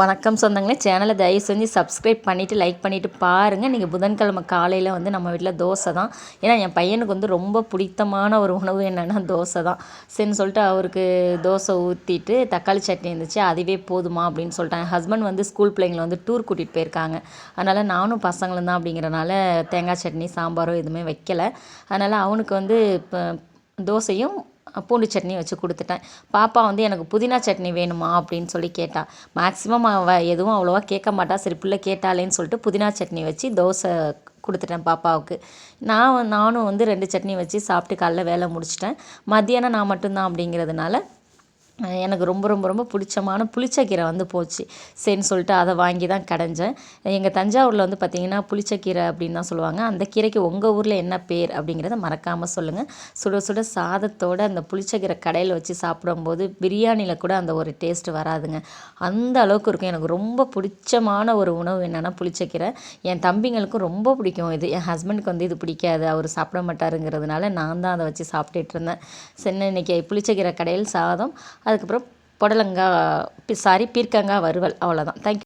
வணக்கம் சொந்தங்களே, சேனலை தயவு செஞ்சு சப்ஸ்கிரைப் பண்ணிவிட்டு லைக் பண்ணிவிட்டு பாருங்கள். நீங்கள் புதன்கிழமை காலையில் வந்து நம்ம வீட்டில் தோசை தான். ஏன்னா என் பையனுக்கு வந்து ரொம்ப பிடித்தமான ஒரு உணவு என்னென்னா தோசை தான். சரின்னு சொல்லிட்டு அவருக்கு தோசை ஊற்றிட்டு தக்காளி சட்னி இருந்துச்சு, அதுவே போதுமா அப்படின்னு சொல்லிட்டாங்க. ஹஸ்பண்ட் வந்து ஸ்கூல் பிள்ளைங்களை வந்து டூர் கூட்டிகிட்டு போயிருக்காங்க. அதனால் நானும் பசங்களும் தான் அப்படிங்கிறனால தேங்காய் சட்னி சாம்பாரோ எதுவுமே வைக்கலை. அதனால் அவனுக்கு வந்து இப்போ தோசையும் பூண்டு சட்னி வச்சு கொடுத்துட்டேன். பாப்பா வந்து எனக்கு புதினா சட்னி வேணுமா அப்படின்னு சொல்லி கேட்டா. மேக்ஸிமம் அவள் எதுவும் அவ்வளோவா கேட்க மாட்டா. சரி பிள்ளை கேட்டாலேன்னு சொல்லிட்டு புதினா சட்னி வச்சு தோசை கொடுத்துட்டேன் பாப்பாவுக்கு. நானும் வந்து 2 சட்னி வச்சு சாப்பிட்டு காலைல வேலை முடிச்சிட்டேன். மத்தியானம் நான் மட்டும்தான் அப்படிங்கிறதுனால எனக்கு ரொம்ப ரொம்ப ரொம்ப பிடிச்சமான புளிச்சக்கீரை வந்து போச்சு. சரின்னு சொல்லிட்டு அதை வாங்கி தான் கடைஞ்சேன். எங்கள் தஞ்சாவூரில் வந்து பார்த்திங்கன்னா புளிச்சக்கீரை அப்படின்னு தான் சொல்லுவாங்க. அந்த கீரைக்கு உங்கள் ஊரில் என்ன பேர் அப்படிங்கிறத மறக்காமல் சொல்லுங்கள். சுட சுட சாதத்தோடு அந்த புளிச்சக்கீரை கடையில் வச்சு சாப்பிடும்போது பிரியாணியில் கூட அந்த ஒரு டேஸ்ட்டு வராதுங்க. அந்த அளவுக்கு இருக்கும். எனக்கு ரொம்ப பிடிச்சமான ஒரு உணவு என்னென்னா புளிச்சக்கீரை. என் தம்பிங்களுக்கும் ரொம்ப பிடிக்கும் இது. என் ஹஸ்பண்டுக்கு வந்து இது பிடிக்காது, அவர் சாப்பிட மாட்டாருங்கிறதுனால நான் தான் அதை வச்சு சாப்பிட்டுட்டு இருந்தேன். சரி இன்றைக்கி புளிச்சக்கீரை கடையில் சாதம், அதுக்கப்புறம் புடலங்காய் பீர்க்கங்காய் வறுவல், அவ்வளோதான். தேங்க்யூ.